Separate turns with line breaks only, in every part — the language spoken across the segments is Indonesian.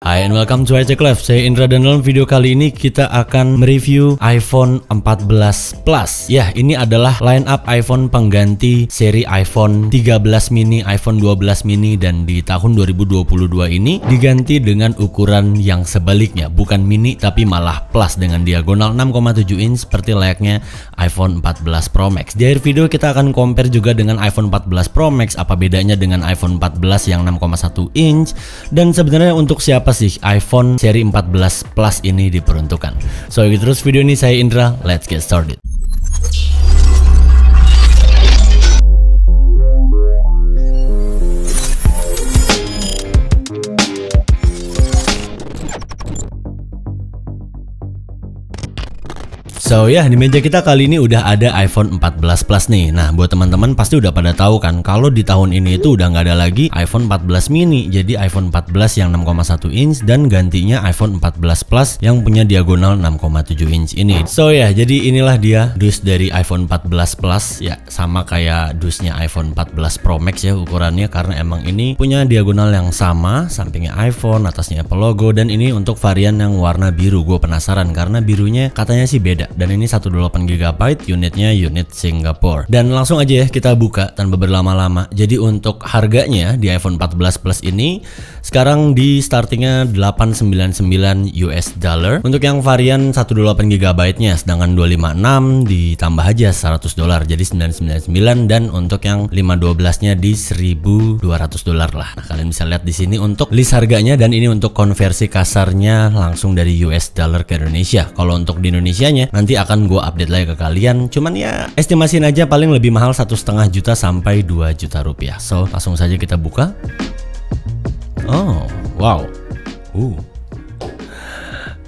Hai and welcome to iCheck Live. Saya Indra dan dalam video kali ini kita akan mereview iPhone 14 Plus. Ya, ini adalah line up iPhone pengganti seri iPhone 13 mini, iPhone 12 mini, dan di tahun 2022 ini diganti dengan ukuran yang sebaliknya, bukan mini tapi malah plus dengan diagonal 6,7 inch seperti layaknya iPhone 14 Pro Max. Di akhir video kita akan compare juga dengan iPhone 14 Pro Max, apa bedanya dengan iPhone 14 yang 6,1 inch, dan sebenarnya untuk siapa sih iPhone seri 14 Plus ini diperuntukkan. So gitu terus video ini, saya Indra, let's get started. So ya, di meja kita kali ini udah ada iPhone 14 Plus nih. Nah, buat teman-teman pasti udah pada tahu kan kalau di tahun ini itu udah nggak ada lagi iPhone 14 mini. Jadi iPhone 14 yang 6,1 inch dan gantinya iPhone 14 Plus yang punya diagonal 6,7 inch ini. So ya, jadi inilah dia dus dari iPhone 14 Plus. Ya, sama kayak dusnya iPhone 14 Pro Max ya ukurannya, karena emang ini punya diagonal yang sama, sampingnya iPhone, atasnya Apple logo, dan ini untuk varian yang warna biru. Gue penasaran karena birunya katanya sih beda. Dan ini 128 GB, unitnya unit Singapore. Dan langsung aja ya kita buka tanpa berlama-lama. Jadi untuk harganya di iPhone 14 Plus ini sekarang di startingnya $899 US. Untuk yang varian 128 GB nya, sedangkan 256 ditambah aja $100, jadi $999, dan untuk yang 512 nya di $1.200 lah. Nah, kalian bisa lihat di sini untuk list harganya, dan ini untuk konversi kasarnya langsung dari US dollar ke Indonesia. Kalau untuk di Indonesianya nanti akan gue update lagi ke kalian. Cuman ya estimasiin aja paling lebih mahal 1,5 juta sampai 2 juta rupiah. So langsung saja kita buka. Oh wow,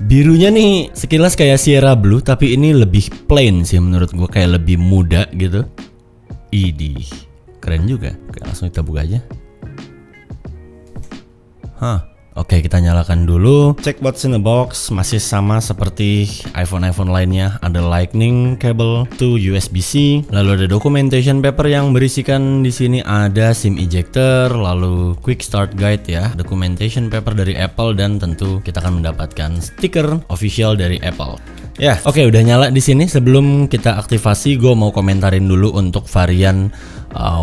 birunya nih sekilas kayak Sierra Blue, tapi ini lebih plain sih menurut gue, kayak lebih muda gitu. Idih, keren juga. Oke, langsung kita buka aja. Oke, kita nyalakan dulu. Check what's in the box. Masih sama seperti iPhone lainnya. Ada Lightning cable to USB-C. Lalu ada documentation paper yang berisikan di sini ada SIM ejector, lalu quick start guide ya, documentation paper dari Apple, dan tentu kita akan mendapatkan stiker official dari Apple. Ya, oke, udah nyala di sini. Sebelum kita aktivasi, gue mau komentarin dulu untuk varian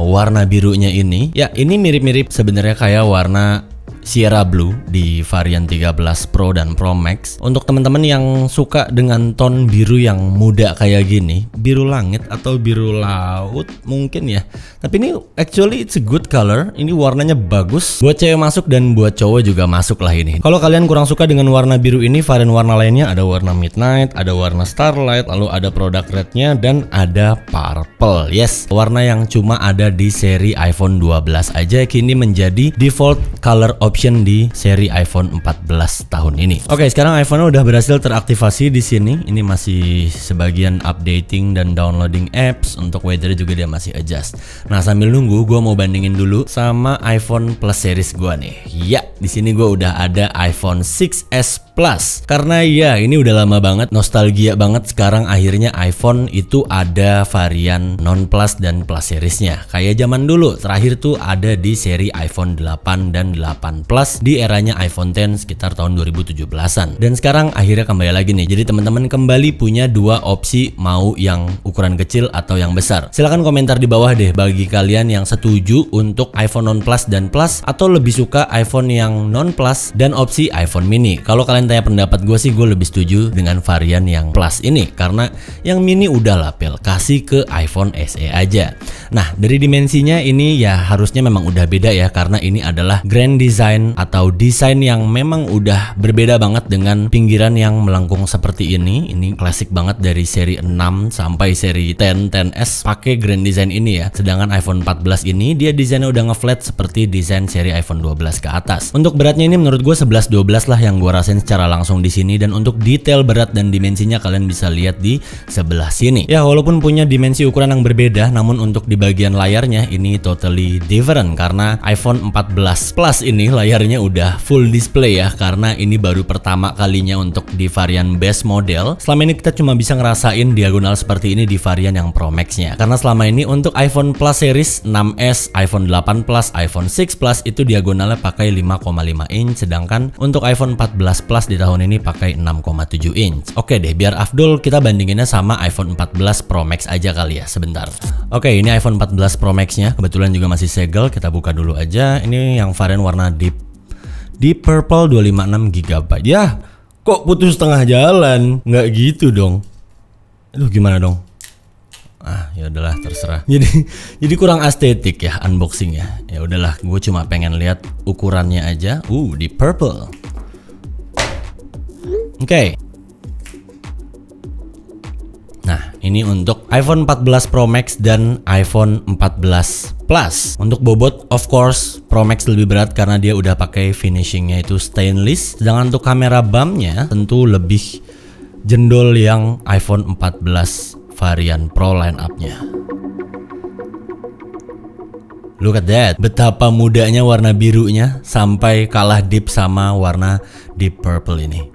warna birunya ini. Ya, ini mirip-mirip sebenarnya kayak warna Sierra Blue di varian 13 Pro dan Pro Max. Untuk teman-teman yang suka dengan tone biru yang muda kayak gini, biru langit atau biru laut mungkin ya. Tapi ini actually it's a good color. Ini warnanya bagus. Buat cewek masuk dan buat cowok juga masuk lah ini. Kalau kalian kurang suka dengan warna biru ini, varian warna lainnya ada warna midnight, ada warna starlight, lalu ada product rednya, dan ada purple. Yes, warna yang cuma ada di seri iPhone 12 aja kini menjadi default color option di seri iPhone 14 tahun ini. Oke, sekarang iPhone udah berhasil teraktivasi di sini. Ini masih sebagian updating dan downloading apps. Untuk weather juga dia masih adjust. Nah, sambil nunggu, gue mau bandingin dulu sama iPhone Plus series gue nih. Ya, di sini gue udah ada iPhone 6s Plus. Karena ya, ini udah lama banget, nostalgia banget sekarang akhirnya iPhone itu ada varian non Plus dan Plus seriesnya. Kayak zaman dulu, terakhir tuh ada di seri iPhone 8 dan 8 Plus di eranya iPhone X sekitar tahun 2017-an. Dan sekarang akhirnya kembali lagi nih. Jadi teman-teman kembali punya dua opsi, mau yang ukuran kecil atau yang besar. Silahkan komentar di bawah deh bagi kalian yang setuju untuk iPhone non Plus dan Plus, atau lebih suka iPhone yang non Plus dan opsi iPhone mini. Kalau kalian tanya pendapat gue sih, gue lebih setuju dengan varian yang Plus ini, karena yang mini udah lah pel, kasih ke iPhone SE aja. Nah, dari dimensinya ini ya harusnya memang udah beda ya, karena ini adalah grand design atau desain yang memang udah berbeda banget dengan pinggiran yang melengkung seperti ini. Ini klasik banget dari seri 6 sampai seri 10, 10s pakai grand design ini ya. Sedangkan iPhone 14 ini dia desainnya udah nge-flat seperti desain seri iPhone 12 ke atas. Untuk beratnya ini menurut gue 11-12 lah yang gue rasain secara secara langsung di sini, dan untuk detail berat dan dimensinya kalian bisa lihat di sebelah sini. Ya, walaupun punya dimensi ukuran yang berbeda, namun untuk di bagian layarnya ini totally different karena iPhone 14 Plus ini layarnya udah full display ya, karena ini baru pertama kalinya untuk di varian base model. Selama ini kita cuma bisa ngerasain diagonal seperti ini di varian yang Pro Max-nya. Karena selama ini untuk iPhone Plus series 6s, iPhone 8 Plus, iPhone 6 Plus itu diagonalnya pakai 5,5 inch, sedangkan untuk iPhone 14 Plus di tahun ini pakai 6,7 inch. Oke deh, biar afdol kita bandinginnya sama iPhone 14 Pro Max aja kali ya, sebentar. Oke, ini iPhone 14 Pro Max-nya kebetulan juga masih segel, kita buka dulu aja. Ini yang varian warna deep purple 256 GB. Ya, kok putus tengah jalan? Nggak gitu dong. Aduh, gimana dong? Ah, ya udahlah, terserah. Jadi kurang estetik ya unboxingnya. Ya udahlah, gue cuma pengen lihat ukurannya aja. Di purple. Oke. Nah, ini untuk iPhone 14 Pro Max dan iPhone 14 Plus. Untuk bobot, of course, Pro Max lebih berat karena dia udah pakai finishingnya itu stainless. Sedangkan untuk kamera bumpnya tentu lebih jendol yang iPhone 14 varian Pro line-up-nya. Look at that, betapa mudanya warna birunya sampai kalah deep sama warna deep purple ini.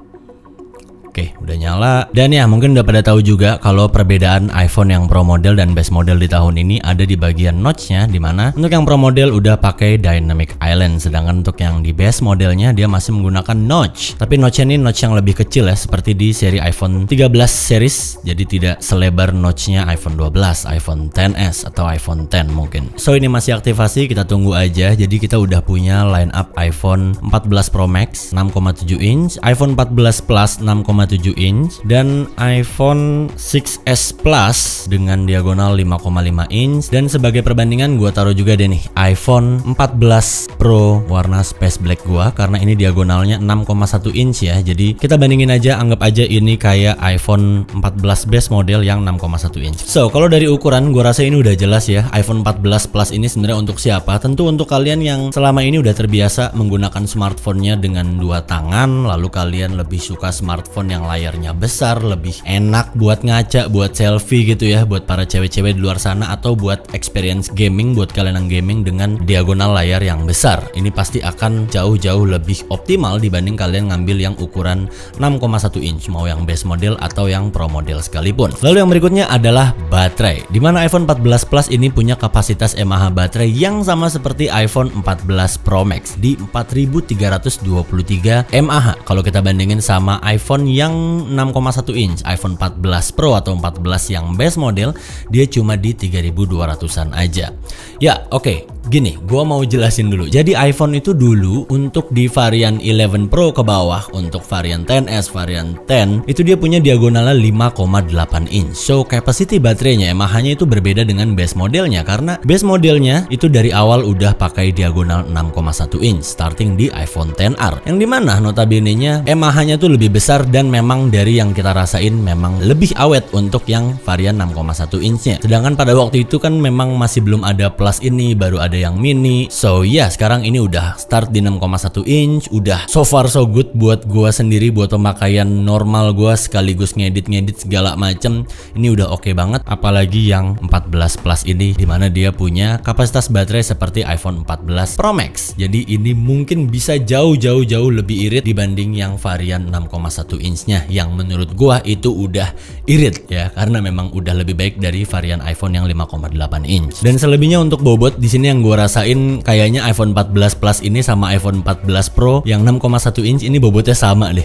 Oke, udah nyala. Dan ya, mungkin udah pada tahu juga kalau perbedaan iPhone yang Pro model dan base model di tahun ini ada di bagian notch-nya, dimana untuk yang Pro model udah pakai Dynamic Island, sedangkan untuk yang di base modelnya dia masih menggunakan notch. Tapi notch-nya ini notch yang lebih kecil ya, seperti di seri iPhone 13 series, jadi tidak selebar notch-nya iPhone 12, iPhone XS atau iPhone X mungkin. So ini masih aktivasi, kita tunggu aja. Jadi kita udah punya line up iPhone 14 Pro Max 6,7 inch, iPhone 14 Plus 6,7 inch, dan iPhone 6s Plus dengan diagonal 5,5 inch. Dan sebagai perbandingan gue taruh juga deh nih iPhone 14 Pro warna space black gue, karena ini diagonalnya 6,1 inch ya. Jadi kita bandingin aja, anggap aja ini kayak iPhone 14 base model yang 6,1 inch. So kalau dari ukuran gue rasa ini udah jelas ya, iPhone 14 Plus ini sebenarnya untuk siapa? Tentu untuk kalian yang selama ini udah terbiasa menggunakan smartphone-nya dengan dua tangan, lalu kalian lebih suka smartphone yang layarnya besar, lebih enak buat ngaca, buat selfie gitu ya, buat para cewek-cewek di luar sana, atau buat experience gaming, buat kalian yang gaming dengan diagonal layar yang besar. Ini pasti akan jauh-jauh lebih optimal dibanding kalian ngambil yang ukuran 6,1 inch, mau yang base model atau yang Pro model sekalipun. Lalu yang berikutnya adalah baterai, dimana iPhone 14 Plus ini punya kapasitas mAh baterai yang sama seperti iPhone 14 Pro Max di 4323 mAh. Kalau kita bandingin sama iPhone yang 6,1 inch, iPhone 14 Pro atau 14 yang base model, dia cuma di 3200-an aja. Ya, oke. Gini, gua mau jelasin dulu. Jadi iPhone itu dulu untuk di varian 11 Pro ke bawah, untuk varian XS, varian 10, itu dia punya diagonalnya 5,8 inch. So, capacity baterainya, mAh-nya itu berbeda dengan base modelnya, karena base modelnya itu dari awal udah pakai diagonal 6,1 inch, starting di iPhone XR. Yang dimana notabene-nya mAh-nya tuh lebih besar, dan memang dari yang kita rasain memang lebih awet untuk yang varian 6,1 inch-nya. Sedangkan pada waktu itu kan memang masih belum ada Plus ini, baru ada yang mini. So ya, sekarang ini udah start di 6,1 inch, udah so far so good buat gua sendiri, buat pemakaian normal gua sekaligus ngedit segala macem. Ini udah oke banget, apalagi yang 14 Plus ini, dimana dia punya kapasitas baterai seperti iPhone 14 Pro Max. Jadi ini mungkin bisa jauh lebih irit dibanding yang varian 6,1 inch-nya, yang menurut gua itu udah irit ya, karena memang udah lebih baik dari varian iPhone yang 5,8 inch. Dan selebihnya untuk bobot di sini yang gua rasain kayaknya iPhone 14 Plus ini sama iPhone 14 Pro yang 6,1 inch ini bobotnya sama deh.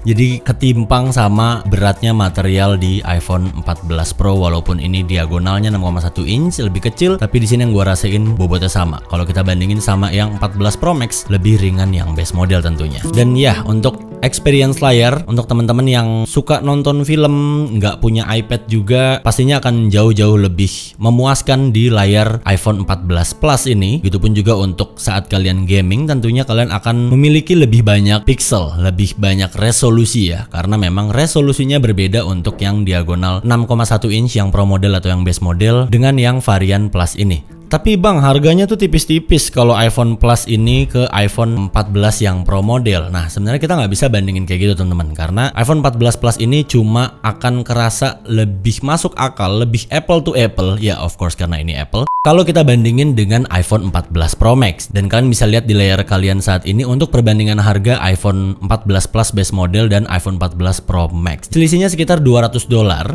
Jadi ketimpang sama beratnya material di iPhone 14 Pro, walaupun ini diagonalnya 6,1 inch lebih kecil, tapi di sini yang gua rasain bobotnya sama. Kalau kita bandingin sama yang 14 Pro Max, lebih ringan yang base model tentunya. Dan ya, untuk experience layar, untuk teman-teman yang suka nonton film, nggak punya iPad juga, pastinya akan jauh lebih memuaskan di layar iPhone 14 Plus ini. Begitupun juga untuk saat kalian gaming, tentunya kalian akan memiliki lebih banyak pixel, lebih banyak resolusi ya, karena memang resolusinya berbeda untuk yang diagonal 6,1 inch yang Pro model atau yang base model dengan yang varian Plus ini. Tapi bang, harganya tuh tipis-tipis kalau iPhone Plus ini ke iPhone 14 yang Pro model. Nah, sebenarnya kita nggak bisa bandingin kayak gitu teman-teman, karena iPhone 14 Plus ini cuma akan kerasa lebih masuk akal, lebih apple to apple, ya of course karena ini Apple, kalau kita bandingin dengan iPhone 14 Pro Max. Dan kalian bisa lihat di layar kalian saat ini untuk perbandingan harga iPhone 14 Plus base model dan iPhone 14 Pro Max. Selisihnya sekitar $200.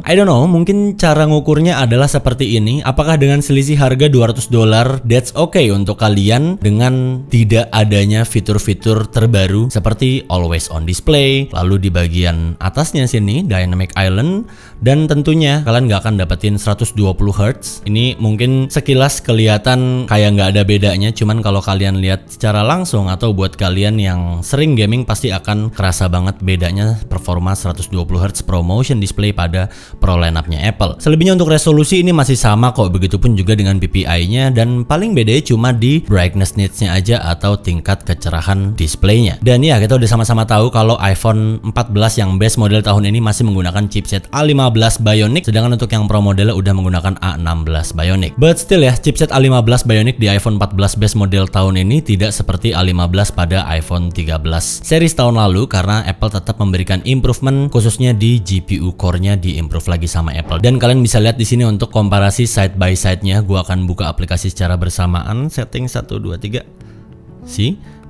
I don't know, mungkin cara ngukurnya adalah seperti ini. Apakah dengan selisih harga $200 that's okay untuk kalian dengan tidak adanya fitur-fitur terbaru seperti always on display, lalu di bagian atasnya sini dynamic island, dan tentunya kalian nggak akan dapetin 120 Hz. Ini mungkin sekilas kelihatan kayak nggak ada bedanya, cuman kalau kalian lihat secara langsung atau buat kalian yang sering gaming pasti akan kerasa banget bedanya performa 120 Hz Pro Motion Display pada Pro lineup-nya Apple. Selebihnya untuk resolusi ini masih sama kok, begitupun juga dengan PPI-nya, dan paling bedanya cuma di brightness needs-nya aja atau tingkat kecerahan displaynya. Dan ya, kita udah sama-sama tahu kalau iPhone 14 yang base model tahun ini masih menggunakan chipset A15 Bionic, sedangkan untuk yang Pro model udah menggunakan A16 Bionic. But still ya, chipset A15 Bionic di iPhone 14 base model tahun ini tidak seperti A15 pada iPhone 13 series tahun lalu, karena Apple tetap memberikan improvement khususnya di GPU core-nya, di-improve lagi sama Apple. Dan kalian bisa lihat di sini untuk komparasi side by side-nya, gua akan buka aplikasi secara bersamaan, setting 1 2 3.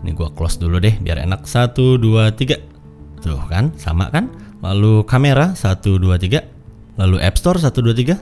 Ini gua close dulu deh biar enak. 1 2 3. Tuh kan, sama kan? Lalu kamera 1 2 3. Lalu App Store 1 2 3.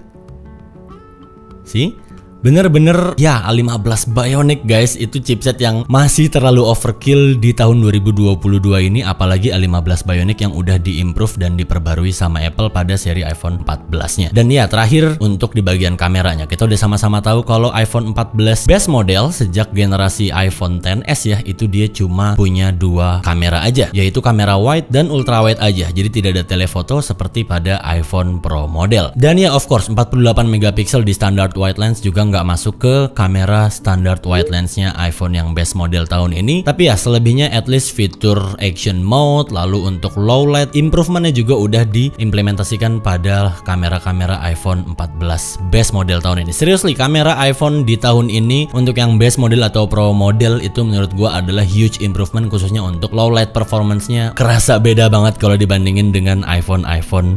Bener-bener ya, A15 Bionic guys, itu chipset yang masih terlalu overkill di tahun 2022 ini, apalagi A15 Bionic yang udah diimprove dan diperbarui sama Apple pada seri iPhone 14-nya. Dan ya, terakhir untuk di bagian kameranya, kita udah sama-sama tahu kalau iPhone 14 base model sejak generasi iPhone XS ya, itu dia cuma punya 2 kamera aja, yaitu kamera wide dan ultra wide aja. Jadi tidak ada telefoto seperti pada iPhone Pro model. Dan ya of course 48 megapiksel di standar wide lens juga nggak masuk ke kamera standar wide lensnya iPhone yang base model tahun ini. Tapi ya selebihnya at least fitur action mode, lalu untuk low light improvementnya juga udah diimplementasikan pada kamera-kamera iPhone 14 base model tahun ini. Seriously, kamera iPhone di tahun ini untuk yang base model atau Pro model itu menurut gua adalah huge improvement, khususnya untuk low light performance-nya kerasa beda banget kalau dibandingin dengan iPhone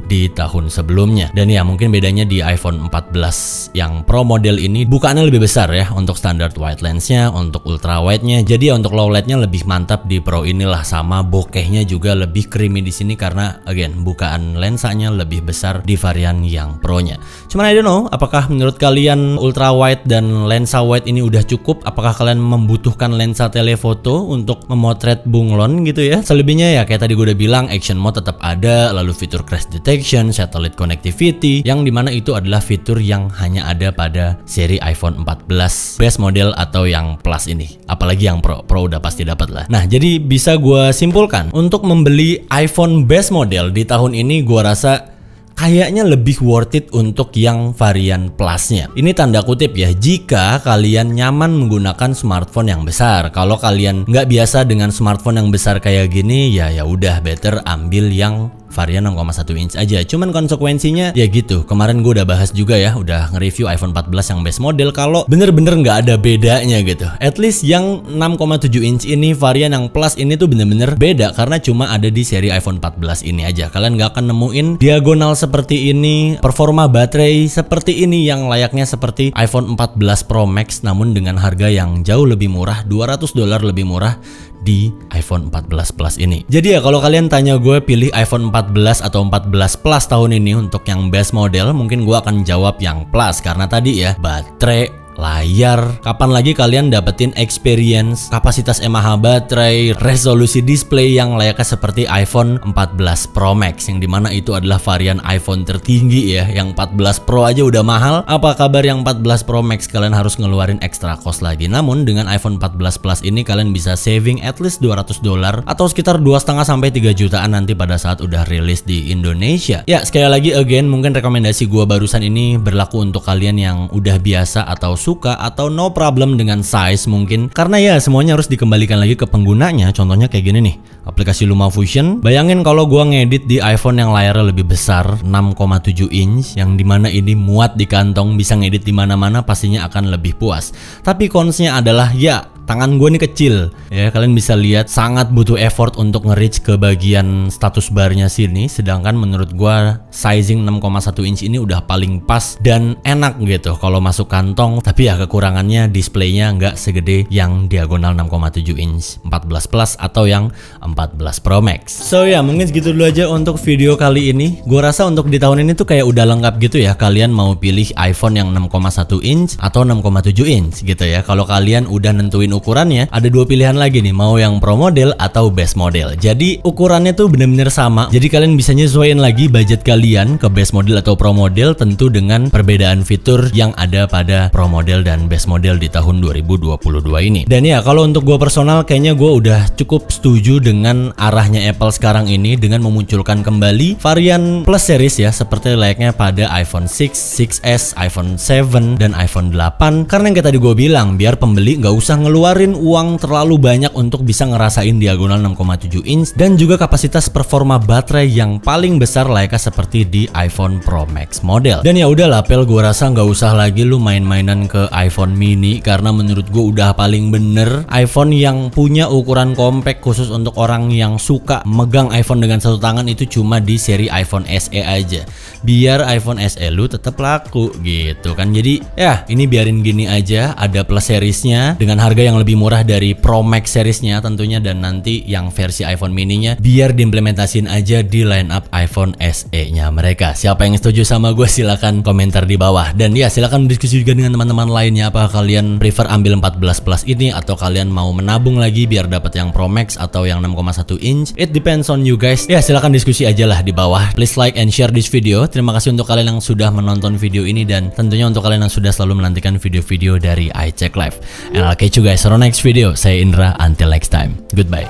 di tahun sebelumnya. Dan ya mungkin bedanya di iPhone 14 yang Pro model ini bukaannya lebih besar ya untuk standar wide lensnya, untuk ultra wide-nya. Jadi ya untuk low light-nya lebih mantap di Pro inilah, sama bokehnya juga lebih creamy di sini karena again bukaan lensanya lebih besar di varian yang Pro-nya. Cuman I don't know, apakah menurut kalian ultra wide dan lensa wide ini udah cukup? Apakah kalian membutuhkan lensa telefoto untuk memotret bunglon gitu ya? Selebihnya ya kayak tadi gue udah bilang, action mode tetap ada, lalu fitur crash detection, satellite connectivity, yang dimana itu adalah fitur yang hanya ada pada seri iPhone 14 base model atau yang Plus ini. Apalagi yang Pro udah pasti dapat lah. Nah, jadi bisa gue simpulkan, untuk membeli iPhone base model di tahun ini gue rasa kayaknya lebih worth it untuk yang varian Plus-nya. Ini tanda kutip ya, jika kalian nyaman menggunakan smartphone yang besar. Kalau kalian nggak biasa dengan smartphone yang besar kayak gini, ya udah better ambil yang varian 6,1 inch aja. Cuman konsekuensinya ya gitu. Kemarin gue udah bahas juga ya, udah nge-review iPhone 14 yang base model, kalau bener-bener nggak ada bedanya gitu. At least yang 6,7 inch ini, varian yang Plus ini tuh bener-bener beda karena cuma ada di seri iPhone 14 ini aja. Kalian nggak akan nemuin diagonal seperti ini, performa baterai seperti ini yang layaknya seperti iPhone 14 Pro Max, namun dengan harga yang jauh lebih murah, $200 lebih murah di iPhone 14 Plus ini. Jadi ya kalau kalian tanya gue pilih iPhone 14 atau 14 Plus tahun ini untuk yang base model, mungkin gue akan jawab yang Plus karena tadi ya, baterai, layar, kapan lagi kalian dapetin experience, kapasitas mAh baterai, resolusi display yang layaknya seperti iPhone 14 Pro Max, yang dimana itu adalah varian iPhone tertinggi ya. Yang 14 Pro aja udah mahal, apa kabar yang 14 Pro Max kalian harus ngeluarin extra cost lagi. Namun dengan iPhone 14 Plus ini kalian bisa saving at least $200 atau sekitar 2,5 sampai 3 jutaan nanti pada saat udah rilis di Indonesia. Ya sekali lagi again, mungkin rekomendasi gua barusan ini berlaku untuk kalian yang udah biasa atau suka atau no problem dengan size mungkin, karena ya semuanya harus dikembalikan lagi ke penggunanya. Contohnya kayak gini nih, aplikasi LumaFusion. Bayangin kalau gua ngedit di iPhone yang layarnya lebih besar 6,7 inch, yang dimana ini muat di kantong, bisa ngedit di mana-mana, pastinya akan lebih puas. Tapi konsnya adalah ya tangan gue nih kecil ya, kalian bisa lihat sangat butuh effort untuk nge-reach ke bagian status barnya sini. Sedangkan menurut gue sizing 6,1 inch ini udah paling pas dan enak gitu kalau masuk kantong. Tapi ya kekurangannya displaynya nggak segede yang diagonal 6,7 inch 14 Plus atau yang 14 Pro Max. So ya mungkin segitu dulu aja untuk video kali ini. Gue rasa untuk di tahun ini tuh kayak udah lengkap gitu ya. Kalian mau pilih iPhone yang 6,1 inch atau 6,7 inch gitu ya. Kalau kalian udah nentuin ukurannya, ada dua pilihan lagi nih, mau yang Pro model atau Base model. Jadi ukurannya tuh bener-bener sama, jadi kalian bisa nyesuaiin lagi budget kalian ke Base model atau Pro model, tentu dengan perbedaan fitur yang ada pada Pro model dan Base model di tahun 2022 ini. Dan ya kalau untuk gue personal, kayaknya gue udah cukup setuju dengan arahnya Apple sekarang ini dengan memunculkan kembali varian Plus series ya, seperti layaknya pada iPhone 6, 6s, iPhone 7, dan iPhone 8. Karena yang kayak tadi gue bilang, biar pembeli nggak usah ngeluarin uang terlalu banyak untuk bisa ngerasain diagonal 6,7 inch dan juga kapasitas performa baterai yang paling besar layaknya seperti di iPhone Pro Max model. Dan ya udahlah Pel, gue rasa nggak usah lagi lu main-mainan ke iPhone mini, karena menurut gue udah paling bener iPhone yang punya ukuran compact khusus untuk orang yang suka megang iPhone dengan satu tangan itu cuma di seri iPhone SE aja. Biar iPhone SE lu tetap laku gitu kan. Jadi ya ini biarin gini aja, ada Plus seriesnya dengan harga yang lebih murah dari Pro Max seriesnya tentunya, dan nanti yang versi iPhone mininya biar diimplementasiin aja di line up iPhone SE nya mereka. Siapa yang setuju sama gue silahkan komentar di bawah, dan ya silahkan diskusi juga dengan teman-teman lainnya. Apa kalian prefer ambil 14 Plus ini atau kalian mau menabung lagi biar dapat yang Pro Max atau yang 6,1 inch? It depends on you guys. Ya silahkan diskusi aja lah di bawah. Please like and share this video. Terima kasih untuk kalian yang sudah menonton video ini, dan tentunya untuk kalian yang sudah selalu menantikan video-video dari iCheck Live. And I'll catch you guys on the next video. Saya Indra, until next time. Goodbye.